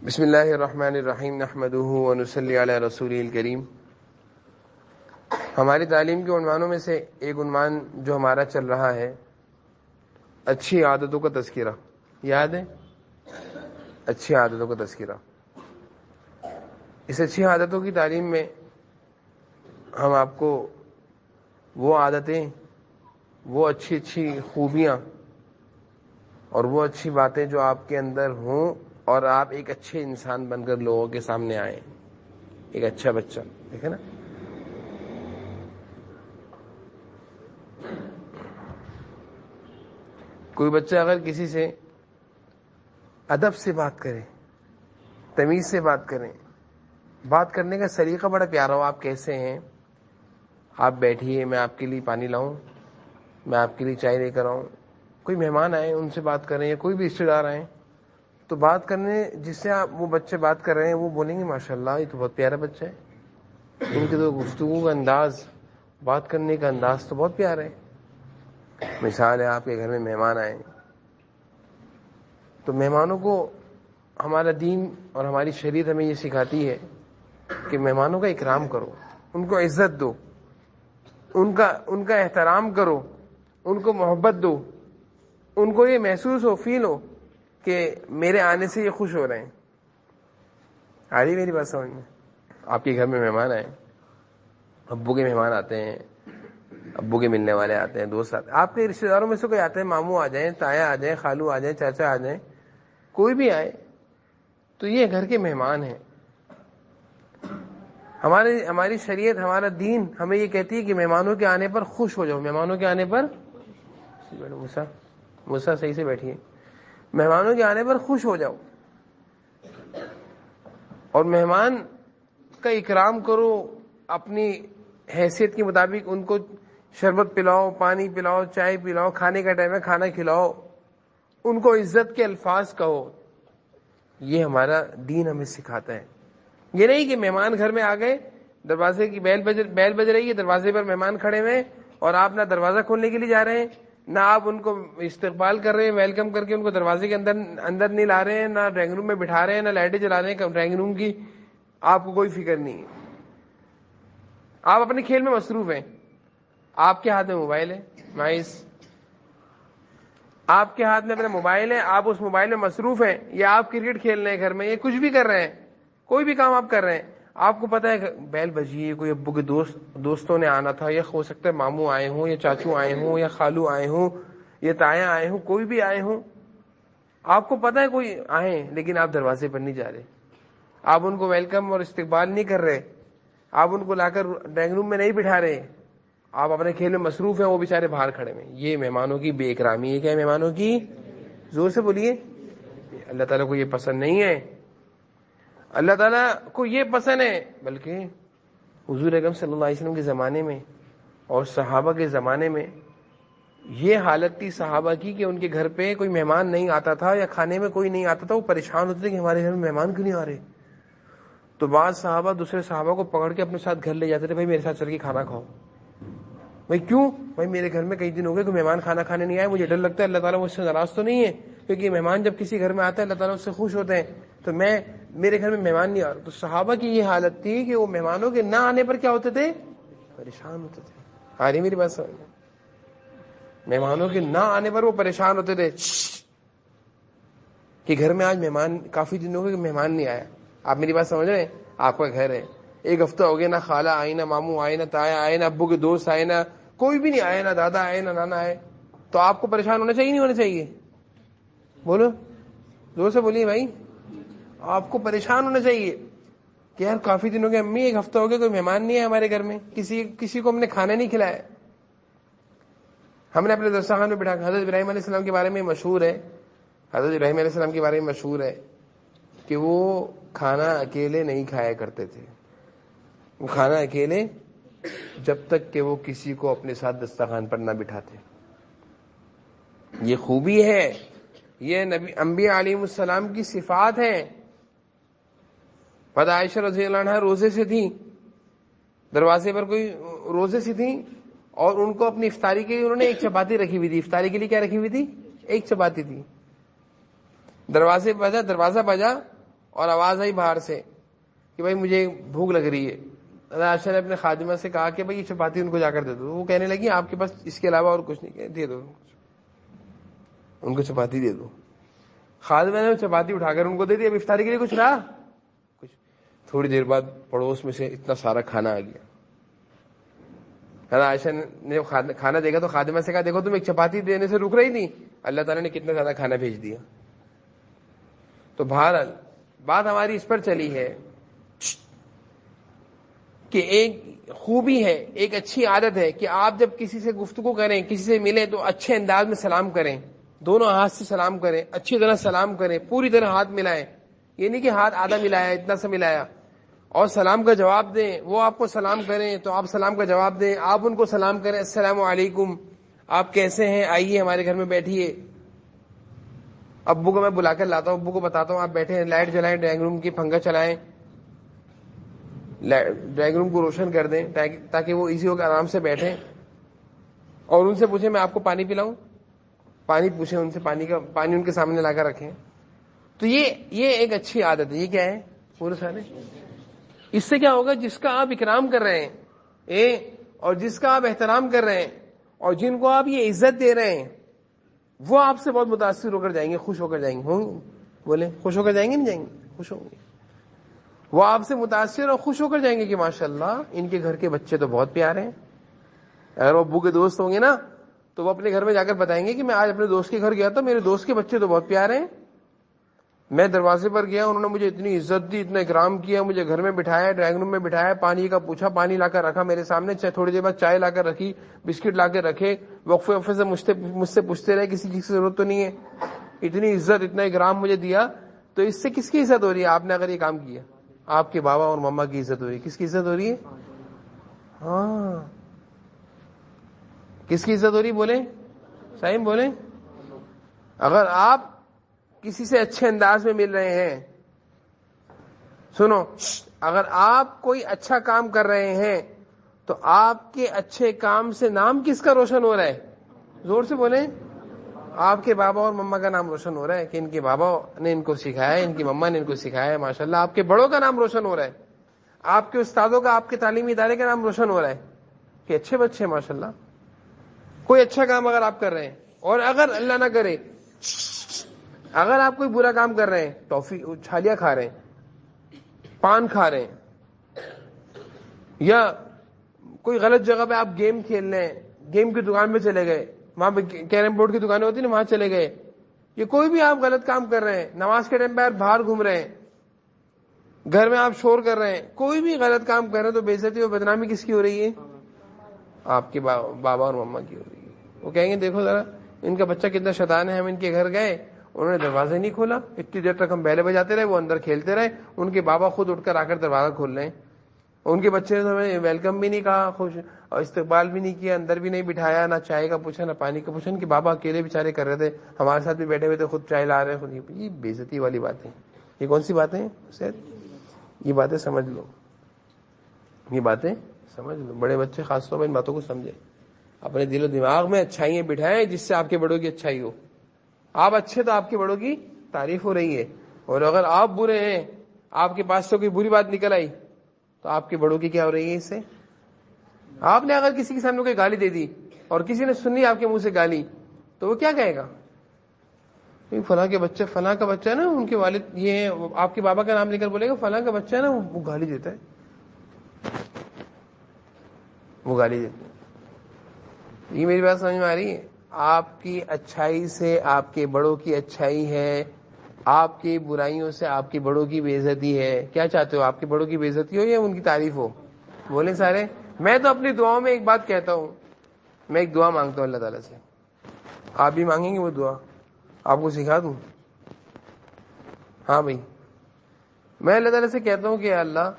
بسم اللہ الرحمن الرحیم نحمدہ ونصلی علی رسولہ الکریم۔ ہماری تعلیم کے عنوانوں میں سے ایک عنوان جو ہمارا چل رہا ہے، اچھی عادتوں کا تذکرہ۔ یاد ہے؟ اچھی عادتوں کا تذکرہ۔ اس اچھی عادتوں کی تعلیم میں ہم آپ کو وہ عادتیں، وہ اچھی خوبیاں اور وہ اچھی باتیں جو آپ کے اندر ہوں اور آپ ایک اچھے انسان بن کر لوگوں کے سامنے آئیں، ایک اچھا بچہ، دیکھیں نا۔ کوئی بچہ اگر کسی سے ادب سے بات کرے، تمیز سے بات کریں، بات کرنے کا سلیقہ بڑا پیارا ہو، آپ کیسے ہیں، آپ بیٹھیے، میں آپ کے لیے پانی لاؤں، میں آپ کے لیے چائے لے کر آؤں، کوئی مہمان آئے ان سے بات کریں یا کوئی بھی رشتے دار آئیں تو بات کرنے، جس سے آپ وہ بچے بات کر رہے ہیں وہ بولیں گے ماشاءاللہ یہ تو بہت پیارا بچہ ہے، ان کے تو گفتگو کا انداز، بات کرنے کا انداز تو بہت پیارا ہے۔ مثال ہے، آپ کے گھر میں مہمان آئے تو مہمانوں کو ہمارا دین اور ہماری شریعت ہمیں یہ سکھاتی ہے کہ مہمانوں کا اکرام کرو، ان کو عزت دو، ان کا احترام کرو، ان کو محبت دو، ان کو یہ محسوس ہو، فیل ہو کہ میرے آنے سے یہ خوش ہو رہے ہیں۔ آ رہی میری بات سمجھ میں؟ آپ کے گھر میں مہمان آئے، ابو کے مہمان آتے ہیں، ابو کے ملنے والے آتے ہیں، دوست آتے ہیں، آپ کے رشتے داروں میں سے کوئی آتے ہیں، ماموں آ جائیں، تایا آ جائیں، خالو آ جائیں، چاچا آ جائیں، کوئی بھی آئے تو یہ گھر کے مہمان ہیں۔ ہماری شریعت، ہمارا دین ہمیں یہ کہتی ہے کہ مہمانوں کے آنے پر خوش ہو جاؤ، مہمانوں کے آنے پر موسیٰ صحیح سے بیٹھیے، مہمانوں کے آنے پر خوش ہو جاؤ اور مہمان کا اکرام کرو، اپنی حیثیت کے مطابق ان کو شربت پلاؤ، پانی پلاؤ، چائے پلاؤ، کھانے کا ٹائم ہے کھانا کھلاؤ، ان کو عزت کے الفاظ کہو۔ یہ ہمارا دین ہمیں سکھاتا ہے۔ یہ نہیں کہ مہمان گھر میں آ گئے، دروازے کی بیل بج رہی ہے، دروازے پر مہمان کھڑے ہوئے اور آپ نہ دروازہ کھولنے کے لیے جا رہے ہیں، نہ آپ ان کو استقبال کر رہے ہیں، ویلکم کر کے ان کو دروازے کے اندر نہیں لا رہے ہیں، نہ ڈرائنگ روم میں بٹھا رہے ہیں، نہ لائٹیں جلا رہے ہیں ڈرائنگ روم کی، آپ کو کوئی فکر نہیں ہے، آپ اپنے کھیل میں مصروف ہیں، آپ کے ہاتھ میں موبائل ہے، آپ کے ہاتھ میں اپنا موبائل ہے، آپ اس موبائل میں مصروف ہیں، یا آپ کرکٹ کھیل رہے ہیں گھر میں، یا کچھ بھی کر رہے ہیں، کوئی بھی کام آپ کر رہے ہیں، آپ کو پتا ہے بیل بجی ہے، کوئی ابو کے دوستوں نے آنا تھا، یا ہو سکتا ہے ماموں آئے ہوں، یا چاچو آئے ہوں، یا خالو آئے ہوں، یا تایا آئے ہوں، کوئی بھی آئے ہوں، آپ کو پتا ہے کوئی آئے، لیکن آپ دروازے پر نہیں جا رہے، آپ ان کو ویلکم اور استقبال نہیں کر رہے، آپ ان کو لا کر ڈرائنگ روم میں نہیں بٹھا رہے، آپ اپنے کھیل میں مصروف ہیں، وہ بیچارے باہر کھڑے ہیں۔ یہ مہمانوں کی بے اکرامی ہے۔ کیا مہمانوں کی؟ زور سے بولیے۔ اللہ تعالیٰ کو یہ پسند نہیں ہے، اللہ تعالیٰ کو یہ پسند ہے، بلکہ حضور اکرم صلی اللہ علیہ وسلم کے زمانے میں اور صحابہ کے زمانے میں یہ حالت تھی صحابہ کی کہ ان کے گھر پہ کوئی مہمان نہیں آتا تھا یا کھانے میں کوئی نہیں آتا تھا، وہ پریشان ہوتے تھے کہ ہمارے گھر میں مہمان کیوں نہیں آ رہے، تو بعض صحابہ دوسرے صحابہ کو پکڑ کے اپنے ساتھ گھر لے جاتے تھے، بھائی میرے ساتھ چل کے کھانا کھاؤ۔ بھائی کیوں؟ بھائی میرے گھر میں کئی دن ہو گئے کوئی مہمان کھانا کھانے نہیں آئے، مجھے ڈر لگتا ہے اللہ تعالیٰ مجھ سے ناراض تو نہیں ہے، کیونکہ مہمان جب کسی گھر میں آتا ہے اللہ تعالیٰ اس سے خوش ہوتے ہیں، تو میرے گھر میں مہمان نہیں آ رہا۔ تو صحابہ کی یہ حالت تھی کہ وہ مہمانوں کے نہ آنے پر کیا ہوتے تھے؟ پریشان ہوتے تھے۔ آ رہی میری بات سمجھ میں؟ مہمانوں کے نہ آنے پر وہ پریشان ہوتے تھے کہ گھر میں آج مہمان، کافی دن ہو گئے کہ مہمان نہیں آیا۔ آپ میری بات سمجھ رہے ہیں؟ آپ کا گھر ہے، ایک ہفتہ ہو گیا، نہ خالہ آئی، نہ ماموں آئے، نہ تایا آئے، نہ ابو کے دوست آئے، نہ کوئی بھی نہیں آئے، نہ دادا آئے، نہ نانا آئے، تو آپ کو پریشان ہونا چاہیے نہیں ہونا چاہیے؟ بولو، زور سے بولیے بھائی، آپ کو پریشان ہونا چاہیے کہ یار کافی دن ہو گئے، امی ایک ہفتہ ہو گیا کوئی مہمان نہیں ہے ہمارے گھر میں، کسی کو ہم نے کھانا نہیں کھلایا، ہم نے اپنے دسترخوان میں بٹھا۔ حضرت ابراہیم علیہ السلام کے بارے میں مشہور ہے، حضرت ابراہیم علیہ السلام کے بارے میں مشہور ہے کہ وہ کھانا اکیلے نہیں کھایا کرتے تھے، وہ کھانا اکیلے جب تک کہ وہ کسی کو اپنے ساتھ دسترخوان پر نہ بٹھاتے۔ یہ خوبی ہے، یہ نبی انبیاء علیہ السلام کی صفات ہیں۔ پتہ عائشہ رضی اللہ عنہا روزے سے تھیں، دروازے پر کوئی روزے سے تھیں، اور ان کو اپنی افطاری کے لیے انہوں نے ایک چپاتی رکھی ہوئی تھی۔ افطاری کے لیے کیا رکھی ہوئی تھی؟ ایک چپاتی تھی۔ دروازہ بجا، اور آواز آئی باہر سے کہ بھائی مجھے بھوک لگ رہی ہے. عائشہ نے اپنے خادمہ سے کہا کہ بھائی یہ چپاتی ان کو جا کر دے دو. وہ کہنے لگی آپ کے پاس اس کے علاوہ اور کچھ نہیں, دے دو ان کو چپاتی دے دو. خادمہ نے چپاتی اٹھا کر ان کو دے دی. اب افطاری کے لیے کچھ رہا کچھ. تھوڑی دیر بعد پڑوس میں سے اتنا سارا کھانا آ گیا. عائشہ نے کھانا دیکھا تو خادمہ سے کہا دیکھو تم ایک چپاتی دینے سے رک رہی نہیں, اللہ تعالیٰ نے کتنا زیادہ کھانا بھیج دیا. تو بہرحال بات ہماری اس پر چلی ہے کہ ایک خوبی ہے, ایک اچھی عادت ہے کہ آپ جب کسی سے گفتگو کریں, کسی سے ملیں تو اچھے انداز میں سلام کریں, دونوں ہاتھ سے سلام کریں, اچھی طرح سلام کریں, پوری طرح ہاتھ ملائیں. یہ نہیں کہ ہاتھ آدھا ملایا اتنا سا ملایا, اور سلام کا جواب دیں. وہ آپ کو سلام کریں تو آپ سلام کا جواب دیں, آپ ان کو سلام کریں السلام علیکم, آپ کیسے ہیں, آئیے ہمارے گھر میں بیٹھیے. ابو کو میں بلا کر لاتا ہوں, ابو کو بتاتا ہوں آپ بیٹھے ہیں, لائٹ جلائیں, ڈرائنگ روم کی پنکھا چلائیں, ڈرائنگ روم کو روشن کر دیں تاکہ وہ ایزی ہو کے آرام سے بیٹھیں. اور ان سے پوچھیں میں آپ کو پانی پلاؤں, پانی پوچھیں ان سے, پانی ان کے سامنے لا کر رکھیں. تو یہ ایک اچھی عادت ہے. یہ کیا ہے پورے سارے, اس سے کیا ہوگا جس کا آپ اکرام کر رہے ہیں اور جس کا آپ احترام کر رہے ہیں اور جن کو آپ یہ عزت دے رہے ہیں وہ آپ سے بہت متاثر ہو کر جائیں گے, خوش ہو کر جائیں گے. بولیں خوش ہو کر جائیں گے نہیں جائیں گے, خوش ہوں گے. وہ آپ سے متاثر اور خوش ہو کر جائیں گے کہ ماشاءاللہ ان کے گھر کے بچے تو بہت پیارے ہیں. اگر وہ ابو کے دوست ہوں گے نا تو وہ اپنے گھر میں جا کر بتائیں گے کہ میں آج اپنے دوست کے گھر گیا تھا, میرے دوست کے بچے تو بہت پیارے ہیں. میں دروازے پر گیا, انہوں نے مجھے اتنی عزت دی, اتنا اکرام کیا, مجھے گھر میں بٹھایا, ڈرائنگ روم میں بٹھایا, پانی کا پوچھا, پانی لا کر رکھا میرے سامنے, تھوڑی دیر بعد چائے لا کر رکھی, بسکٹ لا کے رکھے, وقفے وقفے سے مجھ سے پوچھتے رہے کسی چیز کی ضرورت تو نہیں ہے. اتنی عزت, اتنا اکرام مجھے دیا. تو اس سے کس کی عزت ہو رہی ہے؟ آپ نے اگر یہ کام کیا, آپ کے بابا اور مما کی عزت ہو رہی ہے. کس کی عزت ہو رہی ہے؟ ہاں, کس کی عزت ہو رہی ہے بولیں, صحیح بولیں. اگر آپ کسی سے اچھے انداز میں مل رہے ہیں, سنو, اگر آپ کوئی اچھا کام کر رہے ہیں تو آپ کے اچھے کام سے نام کس کا روشن ہو رہا ہے؟ زور سے بولیں. آپ کے بابا اور مما کا نام روشن ہو رہا ہے کہ ان کے بابا نے ان کو سکھایا ہے, ان کی مما نے ان کو سکھایا ہے. ماشاءاللہ آپ کے بڑوں کا نام روشن ہو رہا ہے, آپ کے استادوں کا, آپ کے تعلیمی ادارے کا نام روشن ہو رہا ہے کہ اچھے بچے ماشاءاللہ. کوئی اچھا کام اگر آپ کر رہے ہیں, اور اگر اللہ نہ کرے اگر آپ کوئی برا کام کر رہے ہیں, ٹافی چھالیاں کھا رہے ہیں, پان کھا رہے ہیں, یا کوئی غلط جگہ پہ آپ گیم کھیل رہے ہیں, گیم کی دکان پہ چلے گئے, وہاں پہ کیرم بورڈ کی دکانیں ہوتی ہیں نا, وہاں چلے گئے, یہ کوئی بھی آپ غلط کام کر رہے ہیں, نماز کے ٹائم پہ آپ باہر گھوم رہے ہیں, گھر میں آپ شور کر رہے ہیں, کوئی بھی غلط کام کر رہے ہیں, تو بے عزتی اور بدنامی کس کی ہو رہی ہے؟ آپ کے بابا اور مما کی ہو رہی ہے. وہ کہیں گے دیکھو ذرا ان کا بچہ کتنا شیطان ہے, ہم ان کے گھر گئے, انہوں نے دروازہ نہیں کھولا, اتنی دیر تک ہم بیلے بجاتے رہے, وہ اندر کھیلتے رہے, ان کے بابا خود اٹھ کر آ کر دروازہ کھول رہے ہیں, ان کے بچے نے ہمیں ویلکم بھی نہیں کہا, خوش اور استقبال بھی نہیں کیا, اندر بھی نہیں بٹھایا, نہ چائے کا پوچھا نہ پانی کا پوچھا. ان کے بابا اکیلے بیچارے کر رہے تھے, ہمارے ساتھ بھی بیٹھے ہوئے تھے, خود چائے لا رہے ہیں. یہ بے عزتی والی باتیں, یہ کون سی باتیں ہیں؟ یہ باتیں سمجھ لو, یہ باتیں سمجھ لو. بڑے بچے خاص طور پر ان باتوں کو سمجھیں, اپنے دل و دماغ میں اچھائیاں بٹھائیں جس سے آپ کے بڑوں کی اچھائی ہو. آپ اچھے تو آپ کے بڑوں کی تعریف ہو رہی ہے, اور اگر آپ برے ہیں, آپ کے پاس سے کوئی بری بات نکل آئی, تو آپ کے بڑوں کی کیا ہو رہی ہے اس سے؟ آپ نے اگر کسی کے سامنے کوئی گالی دے دی اور کسی نے سن لی آپ کے منہ سے گالی, تو وہ کیا کہے گا؟ فلاں کے بچے, فلاں کا بچہ ہے نا, ان کے والد یہ ہے, آپ کے بابا کا نام لے کر بولے گا فلاں کا بچہ ہے نا, وہ گالی دیتا ہے, وہ گالی دیتا ہے. یہ میری بات سمجھ میں آ رہی ہے؟ آپ کی اچھائی سے آپ کے بڑوں کی اچھائی ہے, آپ کی برائیوں سے آپ کے بڑوں کی بے عزتی ہے. کیا چاہتے ہو, آپ کے بڑوں کی بے عزتی ہو یا ان کی تعریف ہو؟ بولیں سارے. میں تو اپنی دعاؤں میں ایک بات کہتا ہوں, میں ایک دعا مانگتا ہوں اللہ تعالیٰ سے, آپ بھی مانگیں گے وہ دعا؟ آپ کو سکھا دوں؟ ہاں بھائی, میں اللہ تعالیٰ سے کہتا ہوں کہ اللہ,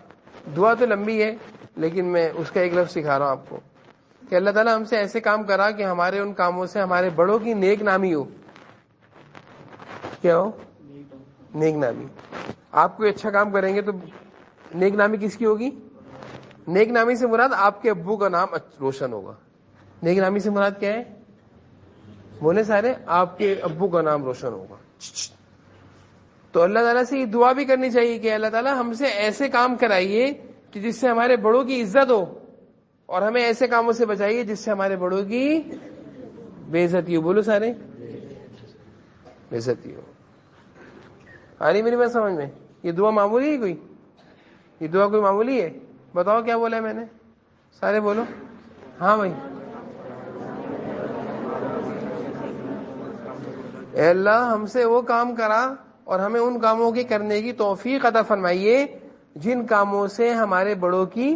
دعا تو لمبی ہے لیکن میں اس کا ایک لفظ سکھا رہا ہوں آپ کو, کہ اللہ تعالیٰ ہم سے ایسے کام کرا کہ ہمارے ان کاموں سے ہمارے بڑوں کی نیک نامی ہو. کیا ہو؟ نیک نامی. آپ کوئی اچھا کام کریں گے تو نیک نامی کس کی ہوگی؟ نیک نامی سے مراد آپ کے ابو کا نام روشن ہوگا. نیک نامی سے مراد کیا ہے؟ بولے سارے, آپ کے ابو کا نام روشن ہوگا. تو اللہ تعالیٰ سے یہ دعا بھی کرنی چاہیے کہ اللہ تعالیٰ ہم سے ایسے کام کرائیے کہ جس سے ہمارے بڑوں کی عزت ہو، اور ہمیں ایسے کاموں سے بچائیے جس سے ہمارے بڑوں کی بے عزتی ہو. بولو سارے، بے عزتی ہو. آ رہی میری بات سمجھ میں؟ یہ دعا معمولی ہے کوئی؟ یہ دعا کوئی معمولی ہے؟ بتاؤ کیا بولا ہے میں نے؟ سارے بولو. ہاں بھائی. اے اللہ ہم سے وہ کام کرا اور ہمیں ان کاموں کی کرنے کی توفیق عطا فرمائیے جن کاموں سے ہمارے بڑوں کی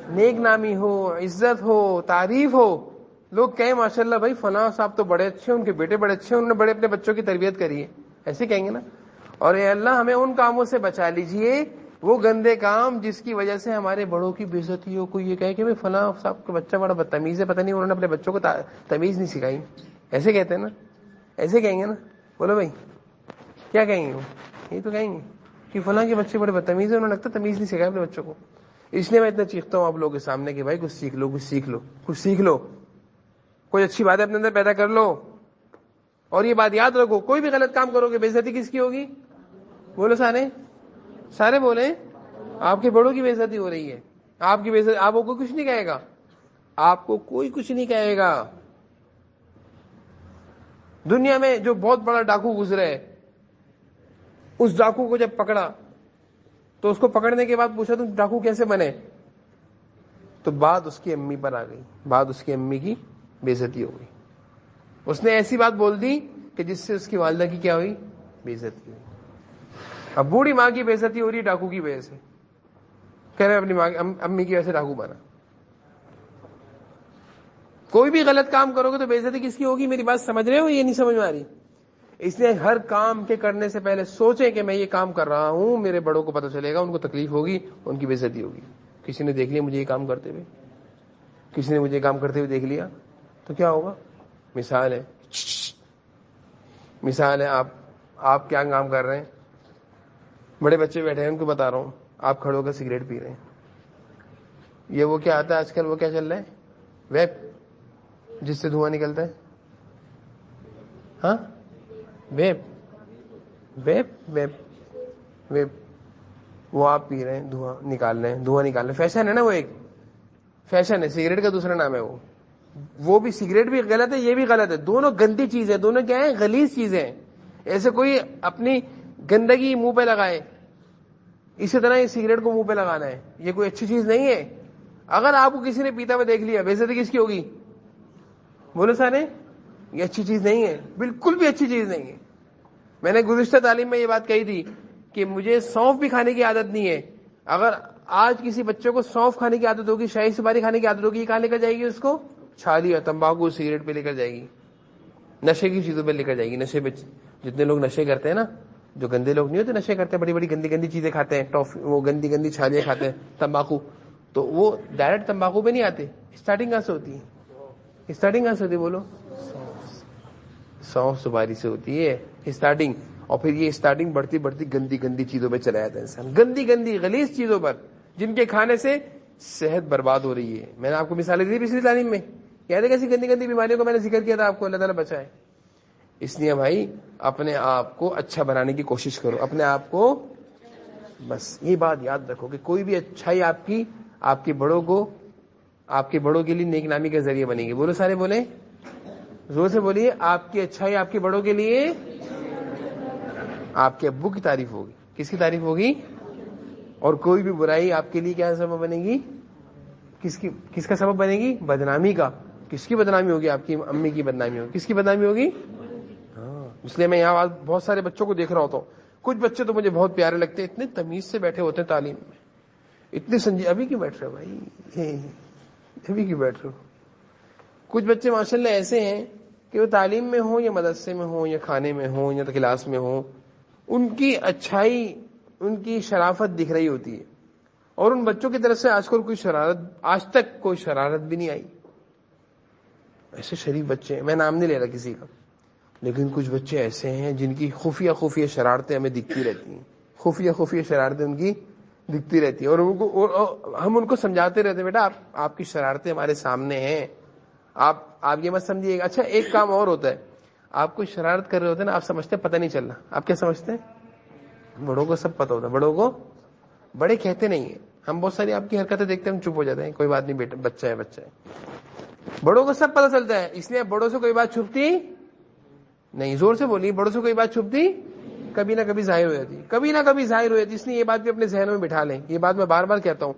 نیک نامی ہو، عزت ہو، تعریف ہو. لوگ کہیں ماشاءاللہ بھائی فلاں صاحب تو بڑے اچھے، ان کے بیٹے بڑے اچھے، انہوں نے بڑے اپنے بچوں کی تربیت کری ہے، ایسے کہیں گے نا. اور اے اللہ ہمیں ان کاموں سے بچا لیجئے، وہ گندے کام جس کی وجہ سے ہمارے بڑوں کی بے عزتی ہو. کوئی یہ کہے کہ فلاں صاحب کا بچہ بڑا بدتمیز ہے، پتہ نہیں انہوں نے اپنے بچوں کو تمیز نہیں سکھائی. ایسے کہتے ہیں نا، ایسے کہیں گے نا. بولو بھائی کیا کہیں گے؟ وہ یہ تو کہیں گے کہ فلاں کے بچے بڑے بدتمیز ہیں، انہوں نے لگتا تمیز نہیں سکھایا اپنے بچوں کو. اس لیے میں اتنا چیختا ہوں آپ لوگوں کے سامنے کہ بھائی کچھ سیکھ لو، کچھ سیکھ لو، کچھ سیکھ لو، کوئی اچھی بات اپنے اندر پیدا کر لو. اور یہ بات یاد رکھو، کوئی بھی غلط کام کرو گے بے عزتی کس کی ہوگی؟ بولو سارے، سارے بولیں. آپ کے بڑوں کی بے عزتی ہو رہی ہے. آپ کی بے عزتی، آپ کو کچھ نہیں کہے گا، آپ کو کوئی کچھ نہیں کہے گا. دنیا میں جو بہت بڑا ڈاکو گزرا ہے، اس ڈاکو کو جب پکڑا تو اس کو پکڑنے کے بعد پوچھا تم ڈاکو کیسے بنے، تو بات اس کی امی پر آ گئی، بات اس کی امی کی بے عزتی ہو گئی. اس نے ایسی بات بول دی کہ جس سے اس کی والدہ کی کیا ہوئی؟ بے عزتی ہوئی. اب بوڑھی ماں کی بے عزتی ہو رہی ہے ڈاکو کی وجہ سے، کہہ رہے اپنی ماں امی کی وجہ سے ڈاکو بنا. کوئی بھی غلط کام کرو گے تو بے عزتی کس کی ہوگی؟ میری بات سمجھ رہے ہو؟ یہ نہیں سمجھ میں آ رہی؟ اس لیے ہر کام کے کرنے سے پہلے سوچیں کہ میں یہ کام کر رہا ہوں، میرے بڑوں کو پتہ چلے گا، ان کو تکلیف ہوگی، ان کی بے عزتی ہوگی. کسی نے دیکھ لیا مجھے یہ کام کرتے ہوئے، کسی نے مجھے کام کرتے ہوئے دیکھ لیا تو کیا ہوگا؟ مثال ہے، مثال ہے، آپ کیا کام کر رہے ہیں؟ بڑے بچے بیٹھے ہیں، ان کو بتا رہا ہوں، آپ کھڑے ہو کر سگریٹ پی رہے ہیں. یہ وہ کیا آتا ہے آج کل، وہ کیا چل رہا ہے؟ ویپ، جس سے دھواں نکلتا ہے. ہاں ویپ، ویپ ویپ ویپ، وہ آپ پی رہے ہیں، دھواں نکال رہے ہیں، دھواں نکال رہے ہیں. فیشن ہے نا، وہ ایک فیشن ہے. سگریٹ کا دوسرا نام ہے وہ بھی سگریٹ بھی غلط ہے، یہ بھی غلط ہے. دونوں گندی چیز ہے، دونوں کیا ہیں؟ غلیظ چیزیں ہیں. ایسے کوئی اپنی گندگی منہ پہ لگائے، اسی طرح یہ سگریٹ کو منہ پہ لگانا ہے، یہ کوئی اچھی چیز نہیں ہے. اگر آپ کو کسی نے پیتا ہوا دیکھ لیا، بے عزتی کس کی ہوگی؟ بولو سارے، یہ اچھی چیز نہیں ہے، بالکل بھی اچھی چیز نہیں ہے. میں نے گزشتہ تعلیم میں یہ بات کہی تھی کہ مجھے سونف بھی کھانے کی عادت نہیں ہے. اگر آج کسی بچے کو سونف کھانے کی عادت ہوگی، شاہی سپاری کھانے کی عادت ہوگی، یہ کہاں لے کر جائے گی؟ اس کو چھالیاں، تمباکو، سگریٹ پہ لے کر جائے گی، نشے کی چیزوں پہ لے کر جائے گی. نشے پہ جتنے لوگ نشے کرتے ہیں نا، جو گندے لوگ نہیں ہوتے نشے کرتے ہیں، بڑی بڑی گندی گندی چیزیں کھاتے ہیں، ٹافی، وہ گندی گندی چھالیاں کھاتے ہیں، تمباکو، تو وہ ڈائریکٹ تمباکو پہ نہیں آتے. اسٹارٹنگ کہاں سے ہوتی ہے؟ اسٹارٹنگ کہاں سے ہوتی ہے؟ بولو. سونف سپاری سے ہوتی ہے اسٹارٹنگ. اور پھر یہ اسٹارٹنگ بڑھتی بڑھتی گندی گندی چیزوں پہ چلا جاتا ہے انسان، گندی گندی غلیظ چیزوں پر، جن کے کھانے سے صحت برباد ہو رہی ہے. میں نے آپ کو مثالیں دی پچھلی تعلیم میں، یاد ہے کیسی گندی گندی بیماریوں کو میں نے ذکر کیا تھا آپ کو، اللہ تعالیٰ بچائے. اس لیے بھائی اپنے آپ کو اچھا بنانے کی کوشش کرو، اپنے آپ کو، بس یہ بات یاد رکھو کہ کوئی بھی اچھائی آپ کے بڑوں کو، آپ کے بڑوں کے لیے نیک نامی کا ذریعہ بنے گی. بولو سارے بولیں، زور سے بولیے. آپ کی اچھائی آپ کے بڑوں کے لیے، آپ کے ابو کی تعریف ہوگی. کس کی تعریف ہوگی؟ اور کوئی بھی برائی آپ کے لیے کیا سبب بنے گی؟ کس کا سبب بنے گی؟ بدنامی کا. کس کی بدنامی ہوگی؟ آپ کی امی کی بدنامی ہوگی. کس کی بدنامی ہوگی؟ ہاں. اس لیے میں یہاں بہت سارے بچوں کو دیکھ رہا ہوتا ہوں، کچھ بچے تو مجھے بہت پیارے لگتے ہیں، اتنے تمیز سے بیٹھے ہوتے ہیں تعلیم میں، اتنے سنجیدہ. ابھی کیوں بیٹھ رہے ہو بھائی؟ ابھی کیوں بیٹھ رہے ہو؟ کچھ بچے ماشاءاللہ ایسے ہیں کہ وہ تعلیم میں ہوں یا مدرسے میں ہوں یا کھانے میں ہوں یا کلاس میں ہوں، ان کی اچھائی، ان کی شرافت دکھ رہی ہوتی ہے. اور ان بچوں کی طرف سے آج تک کوئی شرارت بھی نہیں آئی. ایسے شریف بچے ہیں، میں نام نہیں لے رہا کسی کا، لیکن کچھ بچے ایسے ہیں جن کی خفیہ شرارتیں ہمیں دکھتی رہتی ہیں، خفیہ شرارتیں ان کی دکھتی رہتی ہیں. اور ہم ان کو سمجھاتے رہتے ہیں، بیٹا آپ کی شرارتیں ہمارے سامنے ہیں، آپ یہ مت سمجھیے گا. اچھا ایک کام اور ہوتا ہے، آپ کوئی شرارت کر رہے ہوتے ہیں نا، آپ سمجھتے ہیں پتہ نہیں چل رہا، آپ کیا سمجھتے ہیں؟ بڑوں کو سب پتہ ہوتا ہے, بڑوں کو بڑے کہتے نہیں ہیں. ہم بہت ساری آپ کی حرکتیں دیکھتے ہیں, ہم چپ ہو جاتے ہیں, کوئی بات نہیں بیٹا, بچہ ہے بچہ ہے. بڑوں کو سب پتہ چلتا ہے, اس لیے بڑوں سے کوئی بات چھپتی نہیں. زور سے بولیے, بڑوں سے کوئی بات چھپتی کبھی نہ کبھی ظاہر ہو جاتی, کبھی نہ کبھی ظاہر ہو جاتی. اس لیے یہ بات بھی اپنے ذہنوں میں بٹھا لیں. یہ بات میں بار بار کہتا ہوں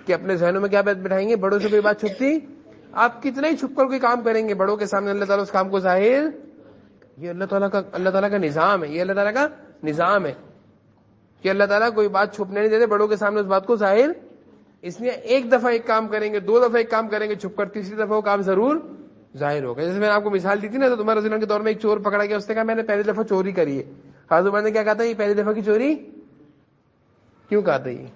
کہ اپنے ذہنوں میں کیا بات بٹھائیں گے, بڑوں سے کوئی بات چھپتی. آپ کتنا ہی چھپ کر کوئی کام کریں گے, بڑوں کے سامنے اللہ تعالیٰ اس کام کو ظاہر, یہ اللہ تعالیٰ کا نظام ہے. یہ اللہ تعالیٰ کا نظام ہے کہ اللہ تعالیٰ کوئی بات چھپنے نہیں دیتے, بڑوں کے سامنے اس بات کو ظاہر. اس لیے ایک دفعہ ایک کام کریں گے, 2 دفعہ ایک کام کریں گے چھپ کر, تیسری دفعہ وہ کام ضرور ظاہر ہوگا. جیسے میں نے آپ کو مثال دی تھی نا, تو تمہارے رسول کے دور میں ایک چور پکڑا گیا, اس نے کہا میں نے پہلی دفعہ چوری کری ہے. حضرت عمر نے کیا کہا تھا, یہ پہلی دفعہ کی چوری کیوں کہا تھا, یہ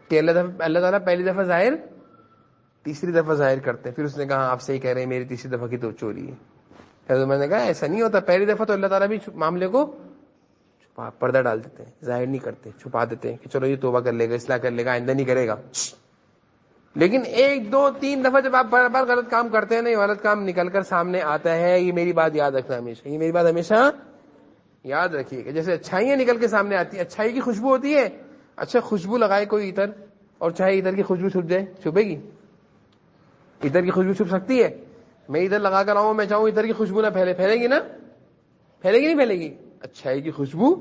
کہ اللہ تعالیٰ پہلی دفعہ ظاہر, تیسری دفعہ ظاہر کرتے ہیں. پھر اس نے کہا آپ صحیح کہہ رہے ہیں, میری تیسری دفعہ کی تو چوری ہے. حضرت عمر نے کہا ایسا نہیں ہوتا, پہلی دفعہ تو اللہ تعالیٰ بھی معاملے کو پردہ ڈال دیتے ہیں, ظاہر نہیں کرتے, چھپا دیتے ہیں کہ چلو یہ توبہ کر لے گا, اصلاح کر لے گا, آئندہ نہیں کرے گا. لیکن 1 2 3 دفعہ جب آپ بار بار غلط کام کرتے ہیں نا, یہ غلط کام نکل کر سامنے آتا ہے. یہ میری بات یاد رکھنا ہمیشہ, یہ میری بات ہمیشہ یاد رکھیے گا. جیسے اچھائیاں نکل کے سامنے آتی ہیں, اچھائی کی خوشبو ہوتی ہے, اچھا خوشبو لگائے کوئی عطر, اور چاہے عطر کی خوشبو چھپ جائے, چھپے گی؟ عطر کی خوشبو چھپ سکتی ہے؟ میں ادھر لگا کر آؤں, میں چاہوں عطر کی خوشبو نہ پھیلے, پھیلے گی نا, پھیلے گی نہیں پھیلے گی؟ اچھائی کی خوشبو,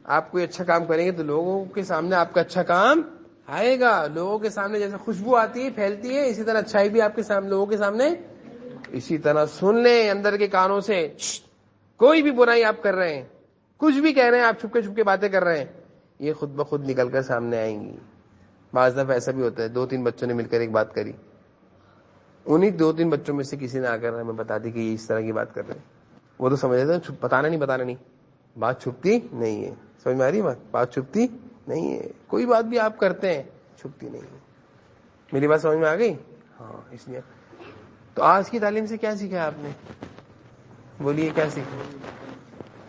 آپ کوئی اچھا کام کریں گے تو لوگوں کے سامنے آپ کا اچھا کام آئے گا. لوگوں کے سامنے جیسے خوشبو آتی ہے, پھیلتی ہے, اسی طرح اچھائی بھی آپ کے سامنے, لوگوں کے سامنے. اسی طرح سن لیں اندر کے کانوں سے, کوئی بھی برائی آپ کر رہے ہیں, کچھ بھی کہہ رہے ہیں آپ, چھپ کے باتیں کر رہے ہیں, یہ خود بخود نکل کر سامنے آئیں گی. بعض دفعہ ایسا بھی ہوتا ہے, 2-3 بچوں نے مل کر ایک بات کری, انہیں 2-3 بچوں میں سے کسی نے آ کر ہمیں بتا دی کہ یہ اس طرح کی بات کر رہے ہیں. وہ تو سمجھ رہے ہیں بتانا نہیں, بات چھپتی نہیں ہے. سمجھ میں آ رہی بات چھپتی نہیں ہے. کوئی بات بھی آپ کرتے ہیں چھپتی نہیں ہے. میری بات سمجھ میں آ گئی؟ ہاں. اس لیے تو آج کی تعلیم سے کیا سیکھا آپ نے, بولیے کیا سیکھا؟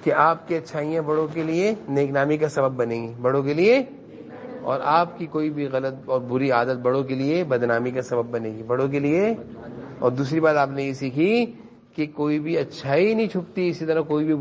کہ آپ کی اچھائیاں بڑوں کے لیے نیک نامی کا سبب بنیں گی, بڑوں کے لیے, اور آپ کی کوئی بھی غلط اور بری عادت بڑوں کے لیے بدنامی کا سبب بنے گی, بڑوں کے لیے. اور دوسری بات آپ نے یہ سیکھی کہ کوئی بھی اچھائی نہیں چھپتی, اسی طرح کوئی بھی